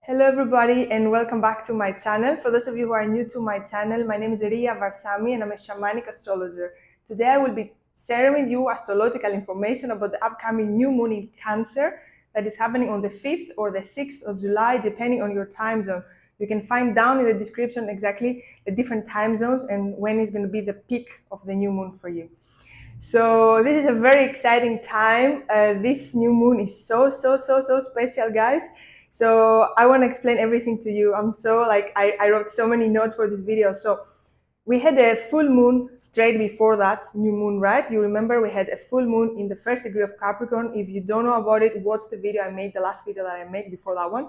Hello everybody and welcome back to my channel. For those of you who are new to my channel, my name is Varsami and I'm a Shamanic Astrologer. Today I will be sharing with you astrological information about the upcoming new moon in Cancer that is happening on the 5th or the 6th of July depending on your time zone. You can find down in the description exactly the different time zones and when is going to be the peak of the new moon for you. So this is a very exciting time. This new moon is so special, guys. So I want to explain everything to you. I'm so I wrote so many notes for this video. So we had a full moon straight before that new moon, right? You remember we had a full moon in the first degree of Capricorn. If you don't know about it, watch the video I made, the last video that I made before that one.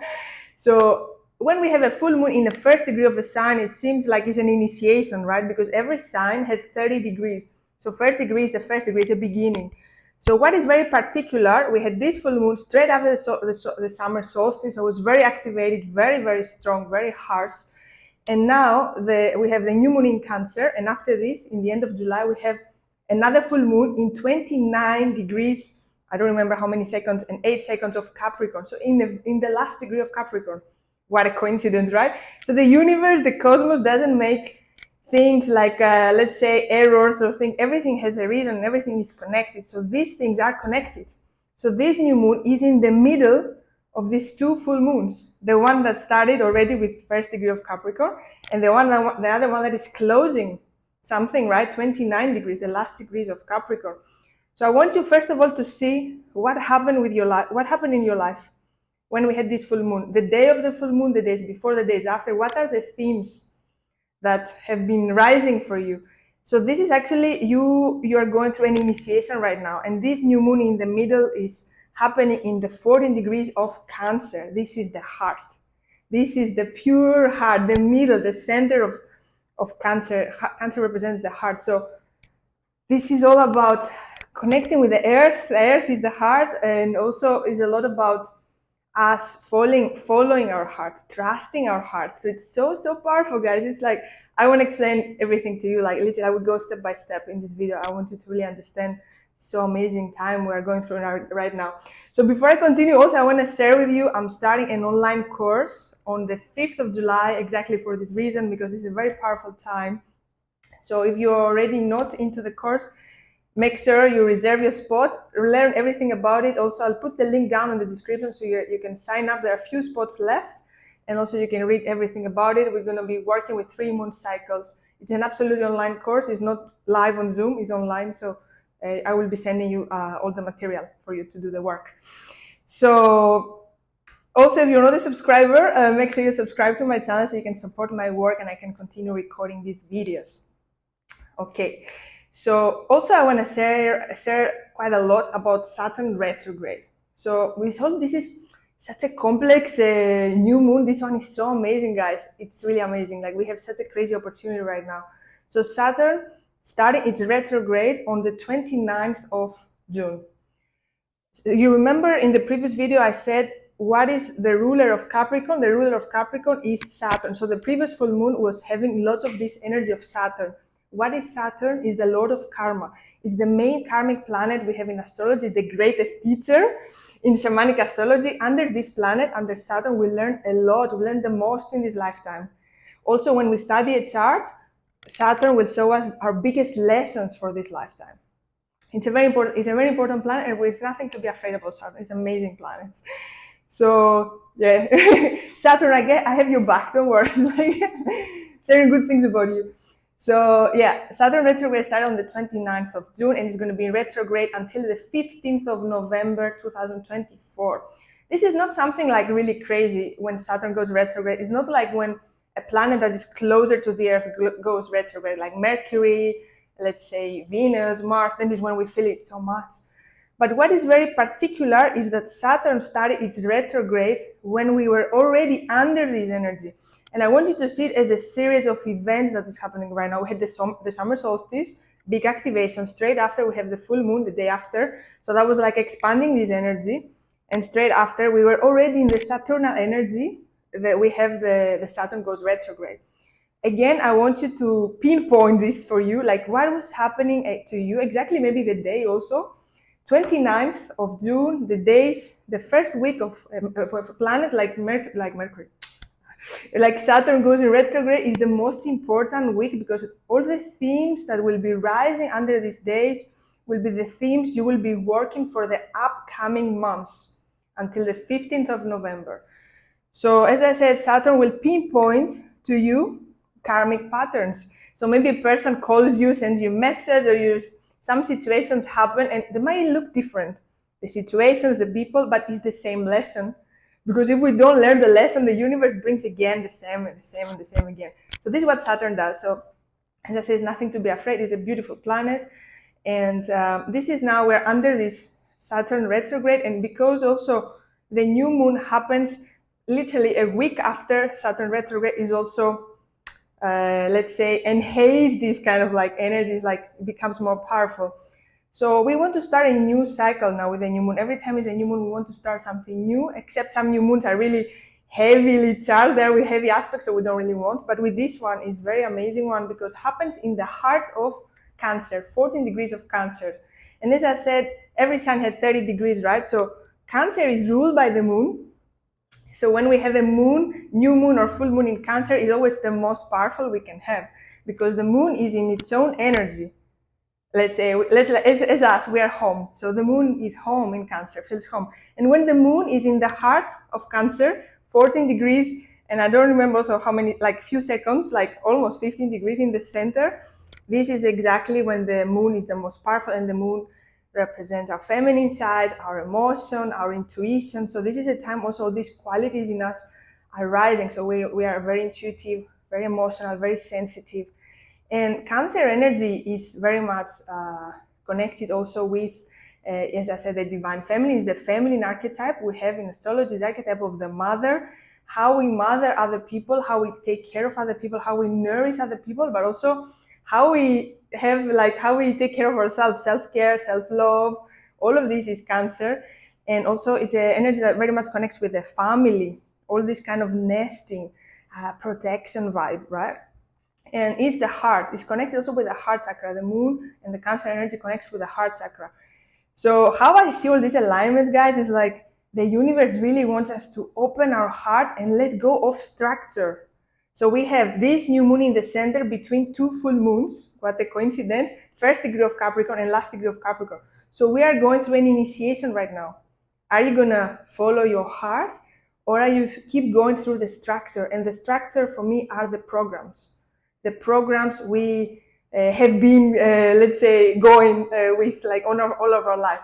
So when we have a full moon in the first degree of a sign, it seems like it's an initiation, right? Because every sign has 30 degrees. So first degree is the first degree, it's the beginning. So what is very particular, we had this full moon straight after the summer solstice. So it was very activated, very strong, very harsh. And now we have the new moon in Cancer. And after this, in the end of July, we have another full moon in 29 degrees. I don't remember how many seconds, and 8 seconds of Capricorn. So in the last degree of Capricorn. What a coincidence, right? So the universe, the cosmos doesn't make things like, let's say, errors or things. Everything has a reason, everything is connected. So these things are connected. So this new moon is in the middle of these two full moons. The one that started already with first degree of Capricorn, and the other one that is closing something, right? 29 degrees, the last degrees of Capricorn. So I want you first of all to see what happened with your life, what happened in your life when we had this full moon, the day of the full moon, the days before, the days after. What are the themes that have been rising for you? So this is actually you are going through an initiation right now, and this new moon in the middle is happening in the 14 degrees of Cancer. This is the heart. This is the pure heart, the middle, the center of Cancer. Cancer represents the heart. So this is all about connecting with the earth. The earth is the heart, and also is a lot about us following our heart, trusting our heart. So it's so powerful, guys. It's like, I want to explain everything to you. Like literally, I would go step by step in this video. I want you to really understand so amazing time we're going through right now. So before I continue, also I want to share with you, I'm starting an online course on the 5th of July, exactly for this reason, because this is a very powerful time. So if you're already not into the course, make sure you reserve your spot, learn everything about it. Also, I'll put the link down in the description so you can sign up. There are a few spots left, and also you can read everything about it. We're going to be working with 3 moon cycles. It's an absolutely online course. It's not live on Zoom, it's online. So I will be sending you all the material for you to do the work. So also, if you're not a subscriber, make sure you subscribe to my channel so you can support my work and I can continue recording these videos. Okay. So also I want to share quite a lot about Saturn retrograde. So we saw this is such a complex new moon. This one is so amazing, guys. It's really amazing. Like we have such a crazy opportunity right now. So Saturn starting its retrograde on the 29th of June. You remember in the previous video I said, what is the ruler of Capricorn? The ruler of Capricorn is Saturn. So the previous full moon was having lots of this energy of Saturn. What is Saturn? Is the lord of karma. It's the main karmic planet we have in astrology. It's the greatest teacher in shamanic astrology. Under this planet, under Saturn, we learn a lot. We learn the most in this lifetime. Also, when we study a chart, Saturn will show us our biggest lessons for this lifetime. It's a very important planet, and there's nothing to be afraid about Saturn. It's an amazing planet. So yeah, Saturn, I have your back. Don't worry. Like, saying good things about you. So yeah, Saturn retrograde started on the 29th of June and it's going to be in retrograde until the 15th of November 2024. This is not something like really crazy when Saturn goes retrograde. It's not like when a planet that is closer to the Earth goes retrograde, like Mercury, let's say Venus, Mars. Then is when we feel it so much. But what is very particular is that Saturn started its retrograde when we were already under this energy. And I want you to see it as a series of events that is happening right now. We had the summer solstice, big activation. Straight after, we have the full moon the day after. So that was like expanding this energy. And straight after, we were already in the Saturnal energy that we have the Saturn goes retrograde. Again, I want you to pinpoint this for you, like what was happening to you, exactly maybe the day also, 29th of June, the first week of a planet like Mercury, like Saturn goes in retrograde, is the most important week, because all the themes that will be rising under these days will be the themes you will be working for the upcoming months until the 15th of November. So as I said, Saturn will pinpoint to you karmic patterns. So maybe a person calls you, sends you a message, or some situations happen and they might look different. The situations, the people, but it's the same lesson. Because if we don't learn the lesson, the universe brings again the same and the same and the same again. So this is what Saturn does. So as I say, it's nothing to be afraid. It's a beautiful planet. And this is now, we're under this Saturn retrograde. And because also the new moon happens literally a week after Saturn retrograde, is also, let's say, enhance these kind of like energies, like it becomes more powerful. So we want to start a new cycle now with a new moon. Every time it's a new moon, we want to start something new, except some new moons are really heavily charged there with heavy aspects, so we don't really want. But with this one, is very amazing one, because it happens in the heart of Cancer, 14 degrees of Cancer. And as I said, every sign has 30 degrees, right? So Cancer is ruled by the moon. So when we have a moon, new moon or full moon in Cancer, is always the most powerful we can have, because the moon is in its own energy. Let's say, as us, we are home. So the moon is home in Cancer, feels home. And when the moon is in the heart of Cancer, 14 degrees, and I don't remember also how many, like few seconds, like almost 15 degrees in the center, this is exactly when the moon is the most powerful, and the moon represents our feminine side, our emotion, our intuition. So this is a time also these qualities in us are rising. So we are very intuitive, very emotional, very sensitive. And Cancer energy is very much connected also with, as I said, the divine feminine is the feminine archetype we have in astrology, is the archetype of the mother, how we mother other people, how we take care of other people, how we nourish other people, but also how we have, like, how we take care of ourselves, self-care, self-love. All of this is Cancer. And also it's an energy that very much connects with the family, all this kind of nesting, protection vibe, right? And is the heart, is connected also with the heart chakra. The moon and the Cancer energy connects with the heart chakra. So how I see all these alignments, guys, is like the universe really wants us to open our heart and let go of structure. So we have this new moon in the center between two full moons. What a coincidence. First degree of Capricorn and last degree of Capricorn. So we are going through an initiation right now. Are you gonna follow your heart, or are you keep going through the structure? And the structure for me are the programs. The programs we have been, let's say, going with, like, all of our life.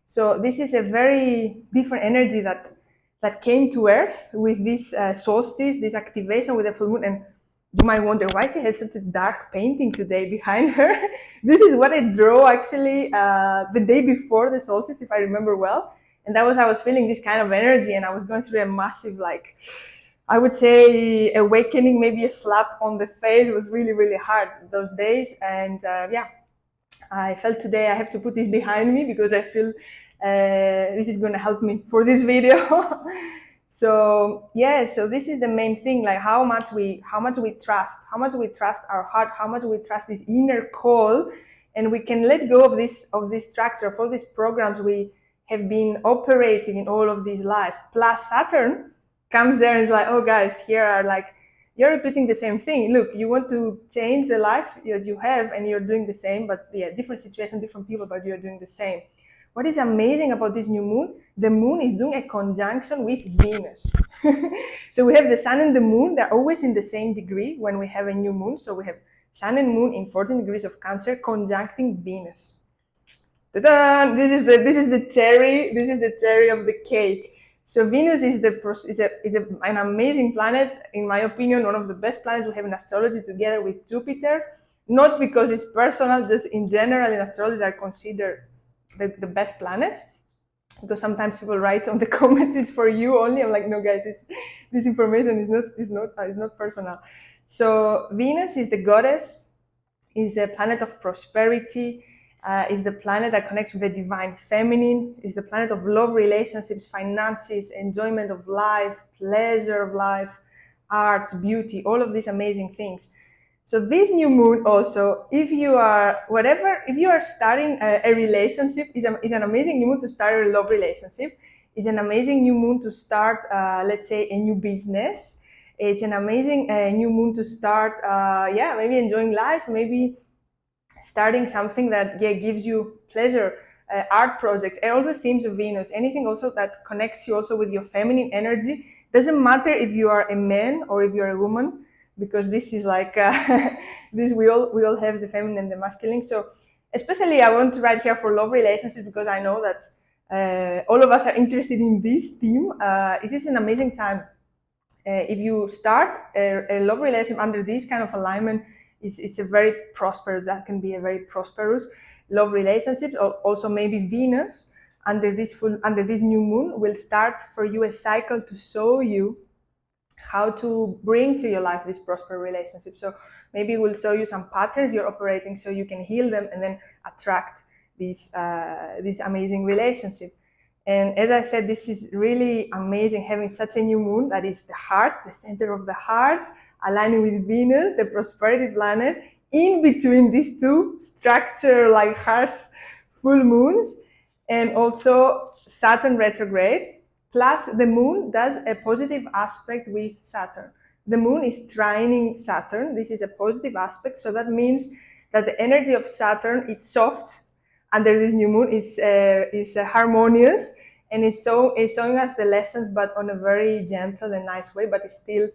So this is a very different energy that came to Earth with this solstice, this activation with the full moon. And you might wonder why she has such a dark painting today behind her. This is what I drew actually the day before the solstice, if I remember well. And I was feeling this kind of energy, and I was going through a massive, like, I would say, awakening, maybe a slap on the face. It was really, really hard those days. And yeah, I felt today I have to put this behind me, because I feel this is going to help me for this video. So yeah, so this is the main thing, like how much we trust our heart, how much we trust this inner call, and we can let go of this structure, of all these programs we have been operating in all of this life. Plus Saturn comes there and is like, oh guys, here are, like, you're repeating the same thing. Look, you want to change the life that you have, and you're doing the same, but yeah, different situation, different people, but you're doing the same. What is amazing about this new moon, the moon is doing a conjunction with Venus. So we have the sun and the moon, they're always in the same degree when we have a new moon. So we have sun and moon in 14 degrees of Cancer conjuncting Venus. Ta-da! This is the cherry of the cake. So Venus is an amazing planet, in my opinion, one of the best planets we have in astrology, together with Jupiter. Not because it's personal, just in general in astrology are considered the best planets. Because sometimes people write on the comments, it's for you only. I'm like, no guys, this information is not personal. So Venus is the goddess, is the planet of prosperity, is the planet that connects with the divine feminine, is the planet of love, relationships, finances, enjoyment of life, pleasure of life, arts, beauty, all of these amazing things. So this new moon also, if you are starting a relationship, is an amazing new moon to start a love relationship. It's an amazing new moon to start, let's say, a new business. It's an amazing new moon to start, maybe enjoying life, maybe starting something that gives you pleasure, art projects, all the themes of Venus, anything also that connects you also with your feminine energy. Doesn't matter if you are a man or if you're a woman, because this is like this. We all have the feminine and the masculine. So especially I want to write here for love relationships, because I know that all of us are interested in this theme. It is an amazing time. If you start a love relationship under this kind of alignment, it's a very prosperous, that can be a very prosperous love relationship. Also maybe Venus under this new moon will start for you a cycle to show you how to bring to your life this prosperous relationship. So maybe it will show you some patterns you're operating so you can heal them and then attract this amazing relationship. And as I said, this is really amazing having such a new moon that is the heart, the center of the heart, aligning with Venus, the prosperity planet, in between these two structure like harsh full moons, and also Saturn retrograde. Plus, the moon does a positive aspect with Saturn. The moon is trining Saturn. This is a positive aspect. So that means that the energy of Saturn, it's soft under this new moon, is harmonious, and it's showing us the lessons, but on a very gentle and nice way, but it's still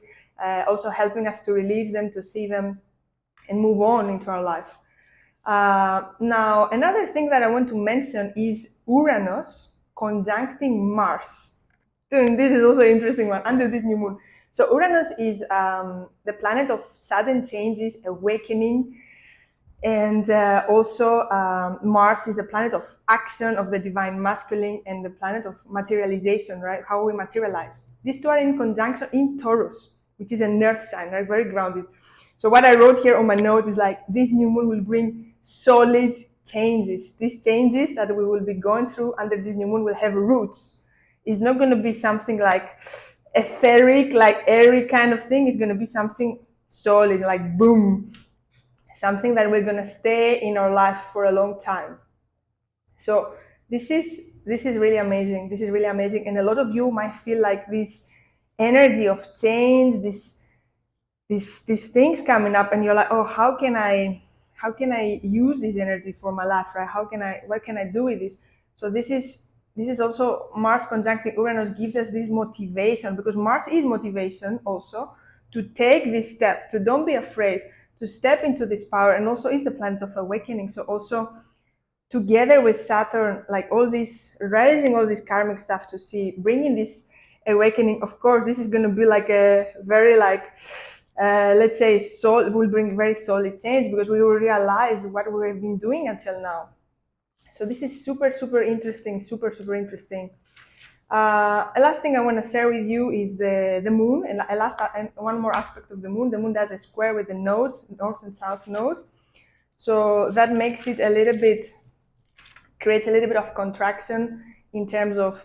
also helping us to release them, to see them, and move on into our life. Now, another thing that I want to mention is Uranus conjuncting Mars. This is also an interesting one under this new moon. So Uranus is the planet of sudden changes, awakening, and also Mars is the planet of action, of the divine masculine, and the planet of materialization, right? How we materialize. These two are in conjunction in Taurus, which is an earth sign, right? Very grounded. So what I wrote here on my note is like, this new moon will bring solid changes. These changes that we will be going through under this new moon will have roots. It's not going to be something like etheric, like airy kind of thing. It's going to be something solid, like boom, something that we're going to stay in our life for a long time. So this is really amazing. This is really amazing. And a lot of you might feel like this energy of change, these things coming up, and you're like, oh, how can I use this energy for my life, right? What can I do with this? So this is also Mars conjuncting Uranus gives us this motivation, because Mars is motivation also, to take this step, to don't be afraid, to step into this power, and also is the planet of awakening. So also together with Saturn, like all this raising all this karmic stuff to see, bringing this awakening. Of course, this is going to be like a very let's say will bring very solid change, because we will realize what we have been doing until now. So this is super interesting, super interesting. A last thing I want to share with you is the moon, and one more aspect of the moon. The moon does a square with the nodes, north and south node. So that makes it creates a little bit of contraction in terms of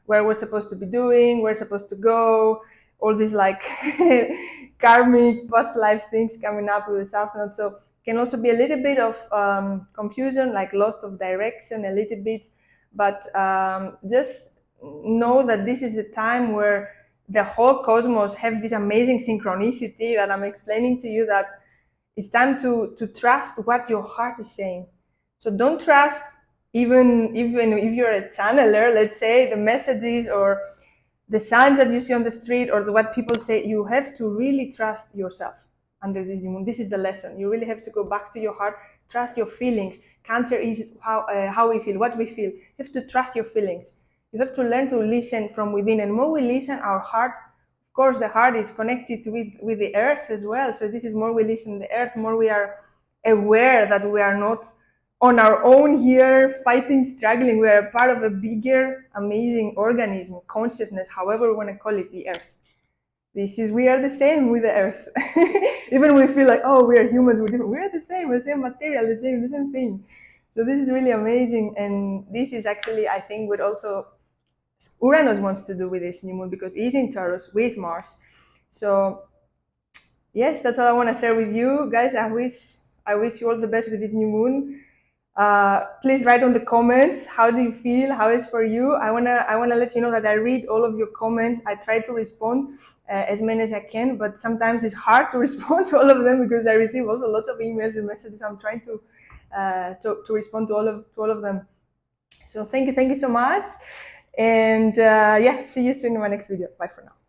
where we're supposed to be doing, where we're supposed to go, all these like karmic past life things coming up with the south node. So can also be a little bit of confusion, like loss of direction a little bit, but just know that this is a time where the whole cosmos have this amazing synchronicity that I'm explaining to you, that it's time to trust what your heart is saying. So don't trust even if you're a channeler, let's say, the messages or the signs that you see on the street or what people say. You have to really trust yourself under this new moon. This is the lesson. You really have to go back to your heart, trust your feelings. Cancer is how we feel, what we feel. You have to trust your feelings. You have to learn to listen from within, and more we listen, our heart, of course, the heart is connected with the earth as well. So this is more we listen to the earth, more we are aware that we are not on our own here fighting, struggling. We are part of a bigger, amazing organism, consciousness, however we want to call it, the earth. We are the same with the earth. Even we feel like, oh, we are humans, we are the same material, the same thing. So this is really amazing. And this is actually, I think, what also Uranus wants to do with this new moon, because it's in Taurus with Mars. So yes, that's all I want to share with you guys. I wish you all the best with this new moon. Please write on the comments, how do you feel, how is for you. I wanna let you know that I read all of your comments. I try to respond as many as I can, but sometimes it's hard to respond to all of them because I receive also lots of emails and messages. I'm trying to respond to all of them. So thank you so much, and yeah, see you soon in my next video. Bye for now.